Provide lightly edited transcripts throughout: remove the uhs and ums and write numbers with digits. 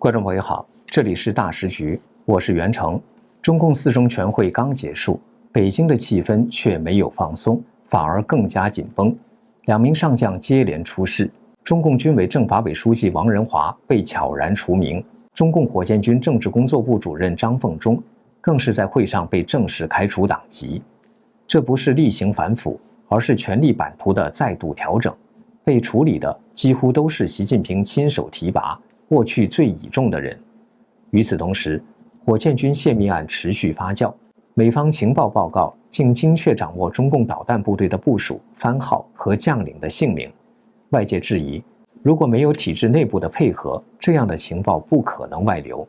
观众朋友好，这里是大时局，我是袁成。中共四中全会刚结束，北京的气氛却没有放松，反而更加紧绷。2名上将接连出事，中共军委政法委书记王仁华被悄然除名，中共火箭军政治工作部主任张凤忠更是在会上被正式开除党籍。这不是例行反腐，而是权力版图的再度调整。被处理的几乎都是习近平亲手提拔、过去最倚重的人。与此同时，火箭军泄密案持续发酵，美方情报报告竟精确掌握中共导弹部队的部署、番号和将领的姓名。外界质疑，如果没有体制内部的配合，这样的情报不可能外流。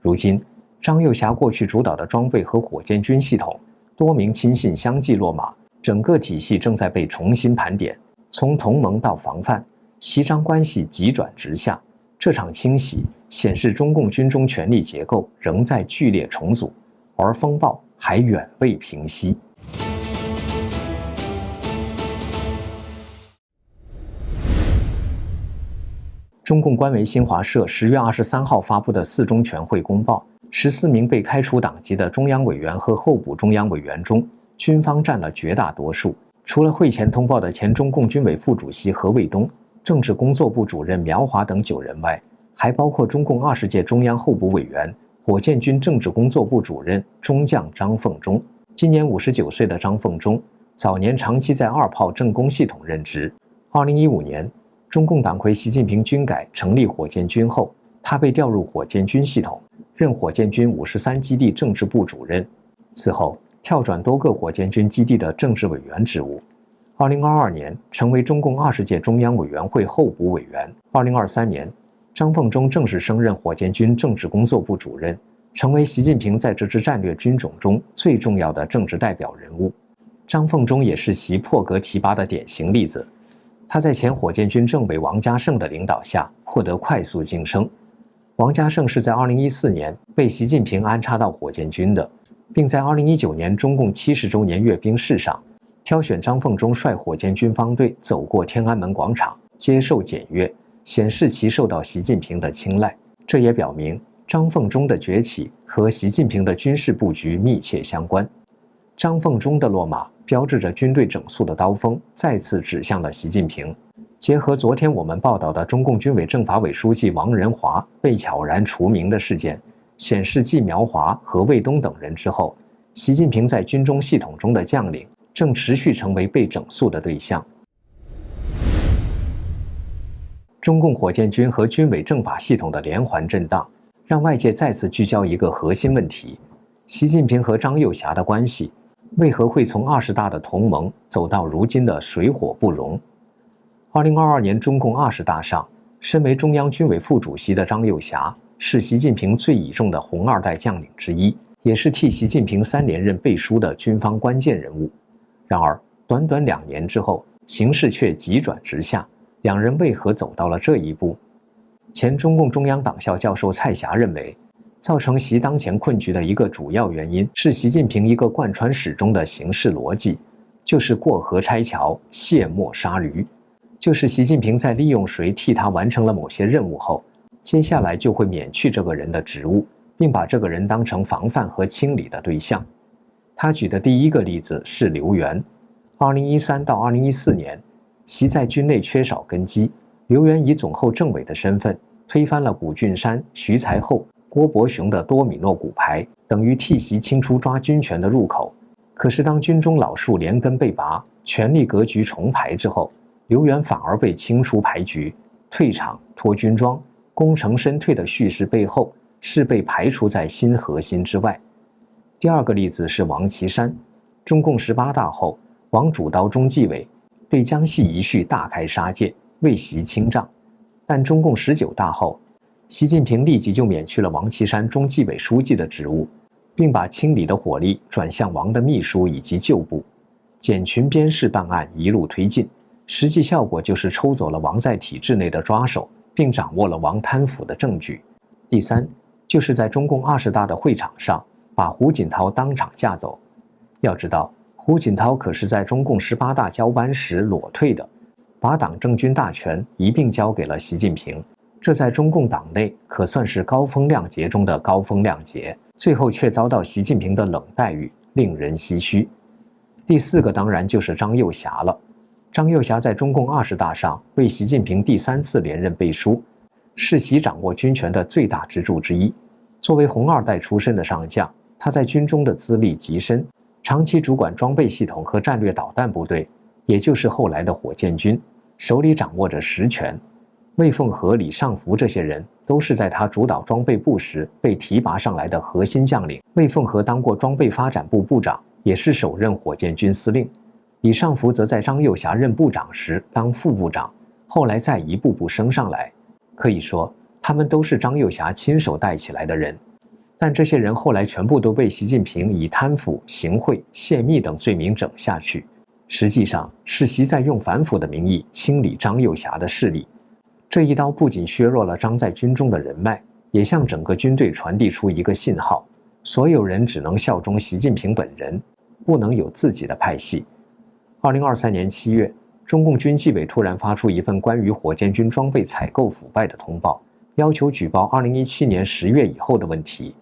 如今，张又侠过去主导的装备和火箭军系统，多名亲信相继落马，整个体系正在被重新盘点，从同盟到防范，习张关系急转直下。这场清洗显示中共军中权力结构仍在剧烈重组，而风暴还远未平息。中共官媒新华社10月23号发布的四中全会公报，14名被开除党籍的中央委员和候补中央委员中，军方占了绝大多数。除了会前通报的前中共军委副主席何卫东、政治工作部主任苗华等9人外，还包括中共20届中央候补委员、火箭军政治工作部主任中将张凤忠。今年59岁的张凤忠，早年长期在2炮政工系统任职。2015年，中共党魁习近平军改成立火箭军后，他被调入火箭军系统，任火箭军53基地政治部主任。此后，跳转多个火箭军基地的政治委员职务。2022年，成为中共20届中央委员会候补委员。2023年，张凤忠正式升任火箭军政治工作部主任，成为习近平在这支战略军种中最重要的政治代表人物。张凤忠也是习破格提拔的典型例子。他在前火箭军政委王家胜的领导下获得快速晋升。王家胜是在2014年被习近平安插到火箭军的，并在2019年中共70周年阅兵式上挑选张凤忠率火箭军方队走过天安门广场，接受检阅，显示其受到习近平的青睐。这也表明张凤忠的崛起和习近平的军事布局密切相关。张凤忠的落马标志着军队整肃的刀锋再次指向了习近平。结合昨天我们报道的中共军委政法委书记王仁华被悄然除名的事件，显示继苗华、何卫东等人之后，习近平在军中系统中的将领正持续成为被整肃的对象。中共火箭军和军委政法系统的连环震荡，让外界再次聚焦一个核心问题：习近平和张又侠的关系为何会从20大的同盟走到如今的水火不容？2022年中共20大上，身为中央军委副主席的张又侠是习近平最倚重的红2代将领之一，也是替习近平3连任背书的军方关键人物。然而，短短2年之后，形势却急转直下，两人为何走到了这一步？前中共中央党校教授蔡霞认为，造成习当前困局的一个主要原因是习近平一个贯穿始终的行事逻辑，就是过河拆桥、卸磨杀驴。就是习近平在利用谁替他完成了某些任务后，接下来就会免去这个人的职务，并把这个人当成防范和清理的对象。他举的第一个例子是刘源。2013到2014年，习在军内缺少根基，刘源以总后政委的身份推翻了谷俊山、徐才厚、郭伯雄的多米诺骨牌，等于替习清出抓军权的入口。可是当军中老树连根被拔，权力格局重排之后，刘源反而被清出牌局，退场、脱军装、功成身退的叙事背后是被排除在新核心之外。第二个例子是王岐山。中共18大后，王主刀中纪委，对江西一绪大开杀戒，为习清账。但中共19大后，习近平立即就免去了王岐山中纪委书记的职务，并把清理的火力转向王的秘书以及旧部，简群编式办案一路推进，实际效果就是抽走了王在体制内的抓手，并掌握了王贪腐的证据。第三，就是在中共20大的会场上，把胡锦涛当场架走。要知道，胡锦涛可是在中共18大交班时裸退的，把党政军大权一并交给了习近平。这在中共党内可算是高风亮节中的高风亮节，最后却遭到习近平的冷待遇，令人唏嘘。第4个当然就是张又侠了。张又侠在中共20大上为习近平第3次连任背书，是习掌握军权的最大支柱之一。作为红2代出身的上将，他在军中的资历极深，长期主管装备系统和战略导弹部队，也就是后来的火箭军，手里掌握着实权。魏凤和、李尚福这些人都是在他主导装备部时被提拔上来的核心将领。魏凤和当过装备发展部部长，也是首任火箭军司令。李尚福则在张又侠任部长时当副部长，后来再一步步升上来。可以说，他们都是张又侠亲手带起来的人。但这些人后来全部都被习近平以贪腐、行贿、泄密等罪名整下去。实际上是习在用反腐的名义清理张又侠的势力。这一刀不仅削弱了张在军中的人脉，也向整个军队传递出一个信号：所有人只能效忠习近平本人，不能有自己的派系。2023年7月，中共军纪委突然发出一份关于火箭军装备采购腐败的通报，要求举报2017年10月以后的问题。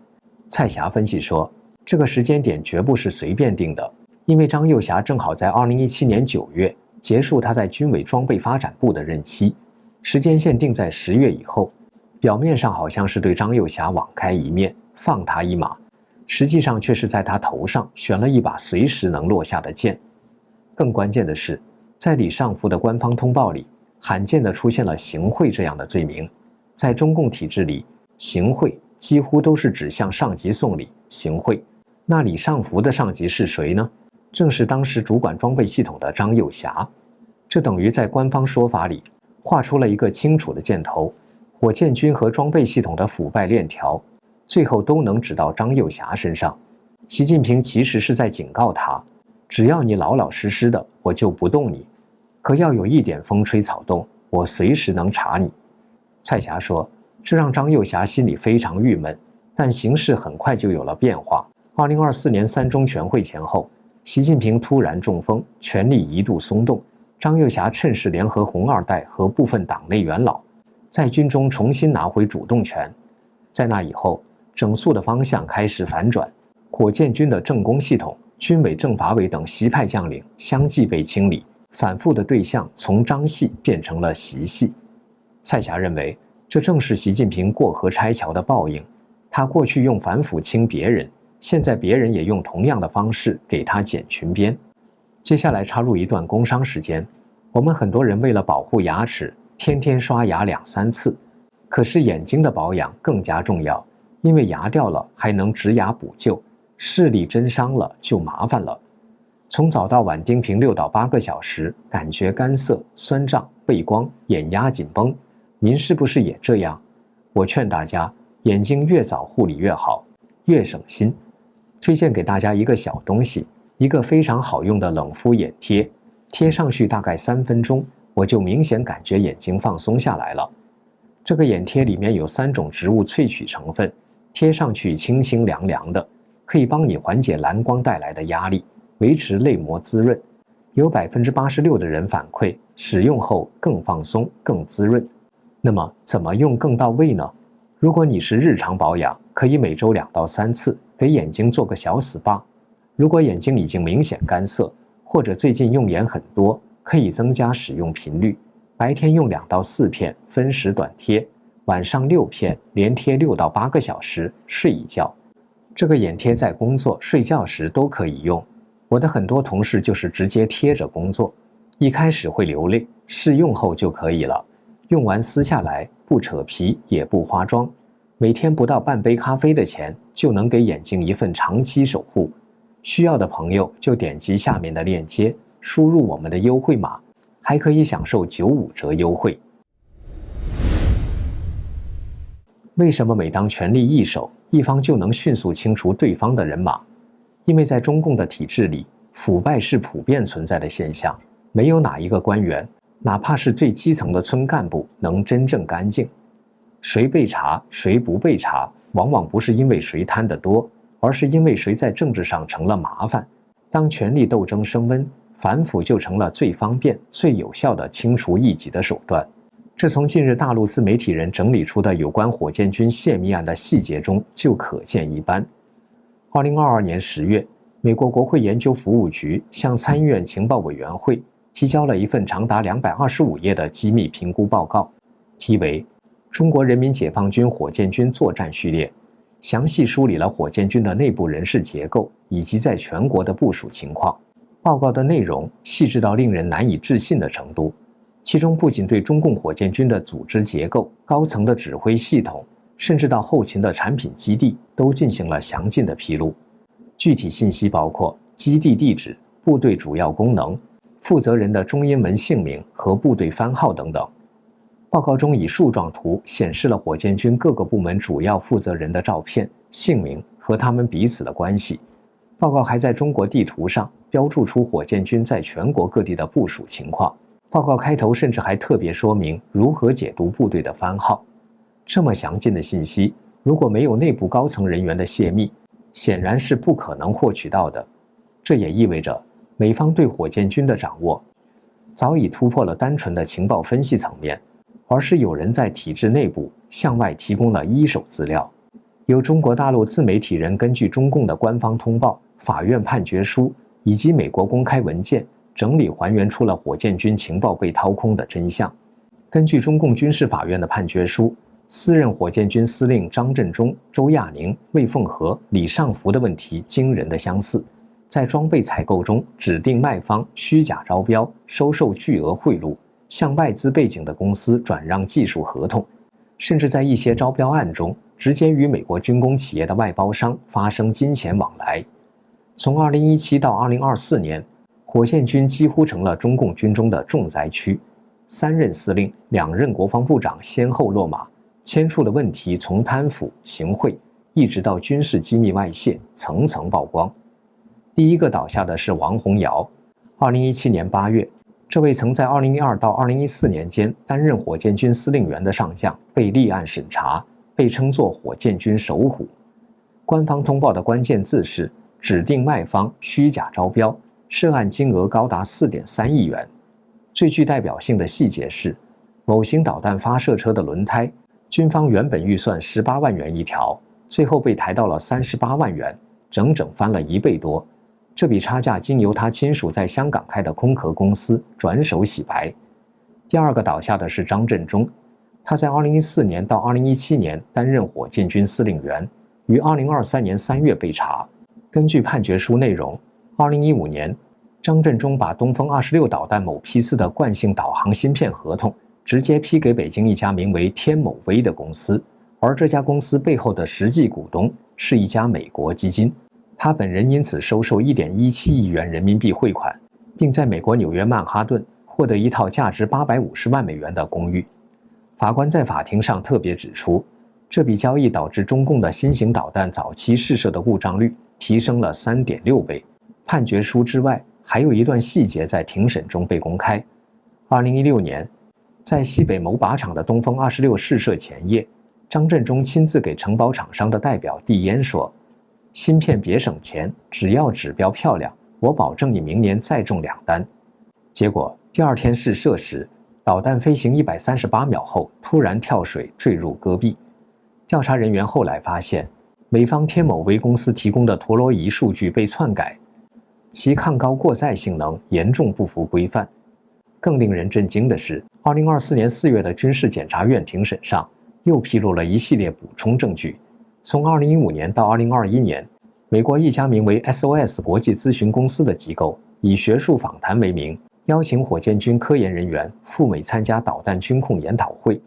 蔡霞分析说，这个时间点绝不是随便定的，因为张又侠正好在2017年9月结束他在军委装备发展部的任期，时间线定在10月以后，表面上好像是对张又侠网开一面，放他一马，实际上却是在他头上悬了一把随时能落下的剑。更关键的是，在李尚福的官方通报里，罕见地出现了行贿这样的罪名。在中共体制里，行贿几乎都是指向上级送礼行贿。那李尚福的上级是谁呢？正是当时主管装备系统的张又侠。这等于在官方说法里画出了一个清楚的箭头，火箭军和装备系统的腐败链条，最后都能指到张又侠身上。习近平其实是在警告他，只要你老老实实的，我就不动你。可要有一点风吹草动，我随时能查你。蔡霞说，这让张又侠心里非常郁闷，但形势很快就有了变化。2024年3中全会前后，习近平突然中风，权力一度松动。张又侠趁势联合红2代和部分党内元老，在军中重新拿回主动权。在那以后，整肃的方向开始反转，火箭军的政工系统、军委政法委等习派将领相继被清理，反复的对象从张系变成了习系。蔡霞认为，这正是习近平过河拆桥的报应。他过去用反腐清别人，现在别人也用同样的方式给他剪裙边。接下来插入一段工商时间，我们很多人为了保护牙齿，天天刷牙2、3次，可是眼睛的保养更加重要，因为牙掉了还能植牙补救，视力真伤了就麻烦了。从早到晚盯屏6到8个小时，感觉干涩、酸胀、背光、眼压紧绷，您是不是也这样？我劝大家，眼睛越早护理越好，越省心。推荐给大家一个小东西，一个非常好用的冷敷眼贴，贴上去大概3分钟，我就明显感觉眼睛放松下来了。这个眼贴里面有3种植物萃取成分，贴上去清清凉凉的，可以帮你缓解蓝光带来的压力，维持泪膜滋润。有86%的人反馈使用后更放松、更滋润。那么怎么用更到位呢？如果你是日常保养，可以每周2到3次给眼睛做个小 SPA。如果眼睛已经明显干涩，或者最近用眼很多，可以增加使用频率。白天用2到4片，分时短贴，晚上6片，连贴6到8个小时，睡一觉。这个眼贴在工作、睡觉时都可以用。我的很多同事就是直接贴着工作，一开始会流泪，试用后就可以了。用完撕下来，不扯皮也不花妆，每天不到半杯咖啡的钱，就能给眼睛一份长期守护。需要的朋友就点击下面的链接，输入我们的优惠码，还可以享受95折优惠。为什么每当权力易手，一方就能迅速清除对方的人马？因为在中共的体制里，腐败是普遍存在的现象，没有哪一个官员，哪怕是最基层的村干部，能真正干净。谁被查，谁不被查，往往不是因为谁贪得多，而是因为谁在政治上成了麻烦。当权力斗争升温，反腐就成了最方便、最有效的清除异己的手段。这从近日大陆自媒体人整理出的有关火箭军泄密案的细节中就可见一斑。2022年10月，美国国会研究服务局向参议院情报委员会提交了一份长达225页的机密评估报告，题为《中国人民解放军火箭军作战序列》，详细梳理了火箭军的内部人事结构以及在全国的部署情况。报告的内容细致到令人难以置信的程度，其中不仅对中共火箭军的组织结构、高层的指挥系统，甚至到后勤的产品基地都进行了详尽的披露。具体信息包括基地地址、部队主要功能、负责人的中英文姓名和部队番号等等。报告中以树状图显示了火箭军各个部门主要负责人的照片、姓名和他们彼此的关系。报告还在中国地图上标注出火箭军在全国各地的部署情况。报告开头甚至还特别说明如何解读部队的番号。这么详尽的信息，如果没有内部高层人员的泄密，显然是不可能获取到的。这也意味着美方对火箭军的掌握早已突破了单纯的情报分析层面，而是有人在体制内部向外提供了一手资料。由中国大陆自媒体人根据中共的官方通报、法院判决书以及美国公开文件整理还原出了火箭军情报被掏空的真相。根据中共军事法院的判决书，4任火箭军司令张振中、周亚宁、魏凤和、李尚福的问题惊人的相似，在装备采购中指定卖方虚假招标、收受巨额贿赂，向外资背景的公司转让技术合同，甚至在一些招标案中直接与美国军工企业的外包商发生金钱往来。从2017到2024年，火箭军几乎成了中共军中的重灾区，3任司令、2任国防部长先后落马，牵触的问题从贪腐、行贿，一直到军事机密外泄，层层曝光。第一个倒下的是王洪尧。2017年8月，这位曾在2012到2014年间担任火箭军司令员的上将被立案审查，被称作火箭军首虎。官方通报的关键字是指定卖方虚假招标，涉案金额高达4.3亿元。最具代表性的细节是，某型导弹发射车的轮胎，军方原本预算18万元一条，最后被抬到了38万元，整整翻了1倍多。这笔差价经由他亲属在香港开的空壳公司转手洗白。第二个倒下的是张振中，他在2014年到2017年担任火箭军司令员，于2023年3月被查。根据判决书内容，2015年，张振中把东风26导弹某批次的惯性导航芯片合同直接批给北京一家名为天某微的公司，而这家公司背后的实际股东是一家美国基金。他本人因此收受1.17亿元人民币汇款，并在美国纽约曼哈顿获得一套价值850万美元的公寓。法官在法庭上特别指出，这笔交易导致中共的新型导弹早期试射的误障率提升了3.6倍。判决书之外，还有一段细节在庭审中被公开。2016年，在西北某靶场的东风26试射前夜，张振中亲自给承包厂商的代表递烟说，芯片别省钱，只要指标漂亮，我保证你明年再中2单。结果第二天试射时，导弹飞行138秒后突然跳水坠入戈壁。调查人员后来发现，美方天某微公司提供的陀螺仪数据被篡改，其抗高过载性能严重不符规范。更令人震惊的是，2024年4月的军事检察院庭审上又披露了一系列补充证据。从2015年到2021年，美国一家名为 SOS 国际咨询公司的机构以学术访谈为名，邀请火箭军科研人员赴美参加导弹军控研讨会，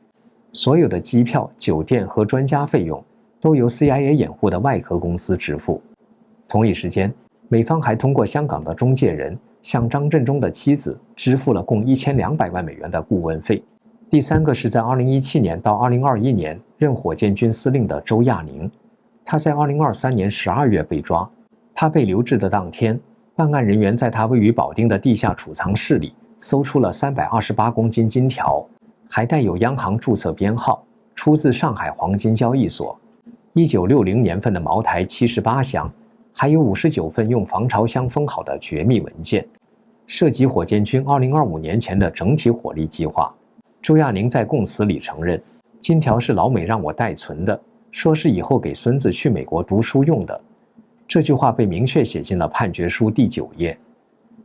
所有的机票、酒店和专家费用都由 CIA 掩护的外壳公司支付。同一时间，美方还通过香港的中介人向张振中的妻子支付了共1200万美元的顾问费。第三个是在2017年到2021年任火箭军司令的周亚宁，他在2023年12月被抓。他被留置的当天，办案人员在他位于保定的地下储藏室里搜出了328公斤金条，还带有央行注册编号，出自上海黄金交易所。1960年份的茅台78箱，还有59份用防潮箱封好的绝密文件，涉及火箭军2025年前的整体火力计划。朱亚宁在供词里承认，金条是老美让我代存的，说是以后给孙子去美国读书用的。这句话被明确写进了判决书第9页。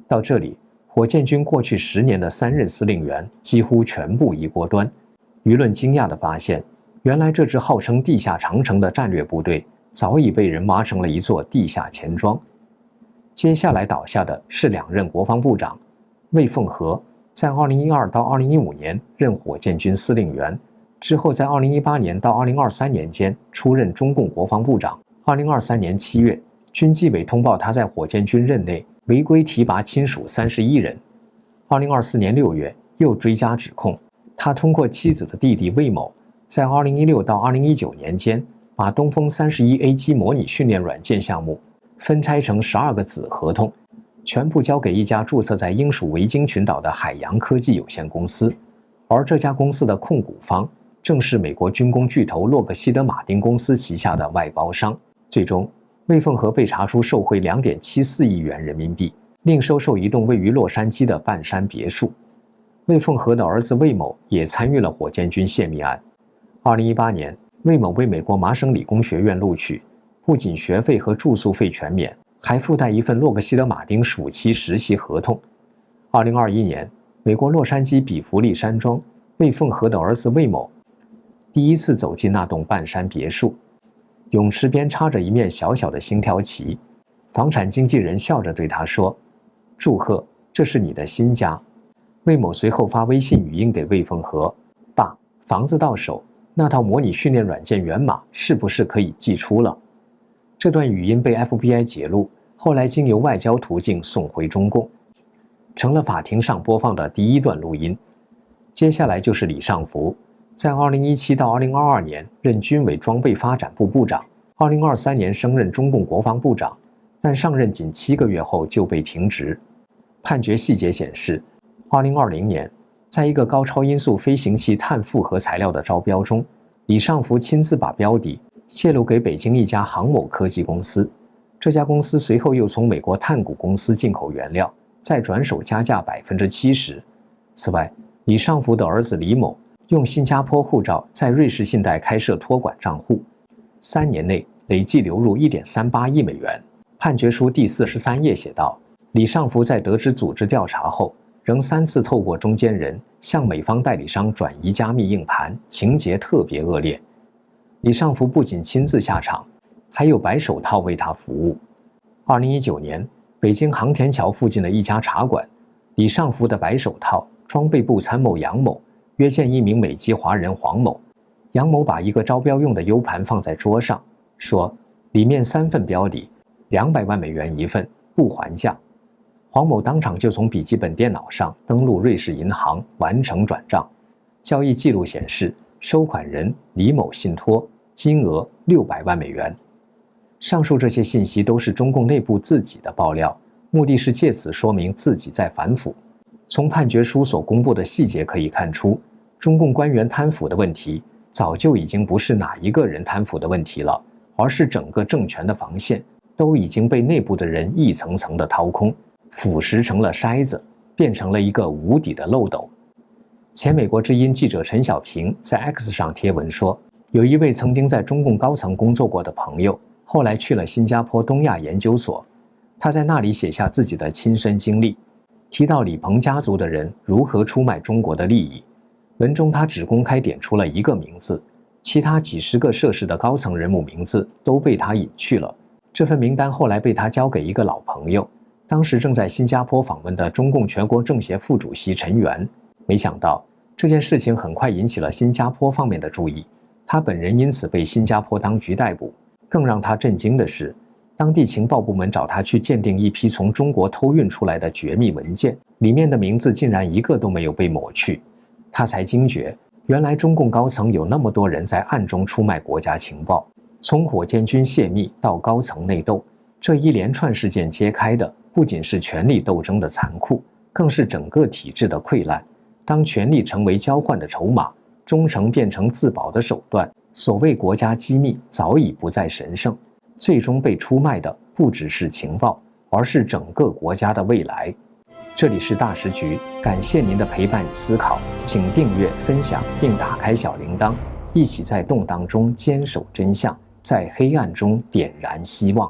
到这里，火箭军过去10年的3任司令员几乎全部一锅端。舆论惊讶地发现，原来这支号称地下长城的战略部队早已被人挖成了一座地下钱庄。接下来倒下的是2任国防部长，魏凤和在2012到2015年任火箭军司令员，之后在2018年到2023年间出任中共国防部长。2023年7月，军纪委通报他在火箭军任内违规提拔亲属31人。2024年6月又追加指控，他通过妻子的弟弟魏某，在2016到2019年间，把东风31A 机模拟训练软件项目分拆成12个子合同，全部交给一家注册在英属维京群岛的海洋科技有限公司，而这家公司的控股方正是美国军工巨头洛克希德马丁公司旗下的外包商。最终，魏凤和被查出受贿2.74亿元人民币，另收受一栋位于洛杉矶的半山别墅。魏凤和的儿子魏某也参与了火箭军泄密案。2018年，魏某为美国麻省理工学院录取，不仅学费和住宿费全免，还附带一份洛克希德马丁暑期实习合同。2021年，美国洛杉矶比弗利山庄，魏凤和的儿子魏某第一次走进那栋半山别墅，泳池边插着一面小小的星条旗，房产经纪人笑着对他说：“祝贺，这是你的新家。”魏某随后发微信语音给魏凤和：“爸，房子到手，那套模拟训练软件源码是不是可以寄出了？”这段语音被 FBI 揭露，后来经由外交途径送回中共，成了法庭上播放的第1段录音。接下来就是李尚福，在2017到2022年任军委装备发展部部长，2023年升任中共国防部长，但上任仅7个月后就被停职。判决细节显示，2020年，在一个高超音速飞行器碳复合材料的招标中，李尚福亲自把标底泄露给北京一家杭某科技公司，这家公司随后又从美国碳谷公司进口原料，再转手加价70%。此外，李尚福的儿子李某用新加坡护照在瑞士信贷开设托管账户，3年内累计流入1.38亿美元。判决书第43页写道，李尚福在得知组织调查后，仍3次透过中间人向美方代理商转移加密硬盘，情节特别恶劣。李尚福不仅亲自下场，还有白手套为他服务。2019年，北京航天桥附近的一家茶馆，李尚福的白手套装备部参谋杨某约见一名美籍华人黄某，杨某把一个招标用的 U 盘放在桌上，说里面3份标底，200万美元一份，不还价。黄某当场就从笔记本电脑上登录瑞士银行完成转账，交易记录显示收款人李某信托，金额600万美元。上述这些信息都是中共内部自己的爆料，目的是借此说明自己在反腐。从判决书所公布的细节可以看出，中共官员贪腐的问题早就已经不是哪一个人贪腐的问题了，而是整个政权的防线都已经被内部的人一层层的掏空，腐蚀成了筛子，变成了一个无底的漏斗。前美国之音记者陈小平在 X 上贴文说，有一位曾经在中共高层工作过的朋友，后来去了新加坡东亚研究所，他在那里写下自己的亲身经历，提到李鹏家族的人如何出卖中国的利益。文中他只公开点出了一个名字，其他几十个涉事的高层人物名字都被他隐去了。这份名单后来被他交给一个老朋友，当时正在新加坡访问的中共全国政协副主席陈元。没想到这件事情很快引起了新加坡方面的注意，他本人因此被新加坡当局逮捕。更让他震惊的是，当地情报部门找他去鉴定一批从中国偷运出来的绝密文件，里面的名字竟然一个都没有被抹去。他才惊觉，原来中共高层有那么多人在暗中出卖国家情报。从火箭军泄密到高层内斗，这一连串事件揭开的不仅是权力斗争的残酷，更是整个体制的溃烂。当权力成为交换的筹码，忠诚变成自保的手段，所谓国家机密早已不再神圣，最终被出卖的不只是情报，而是整个国家的未来。这里是大时局，感谢您的陪伴与思考，请订阅、分享并打开小铃铛，一起在动荡中坚守真相，在黑暗中点燃希望。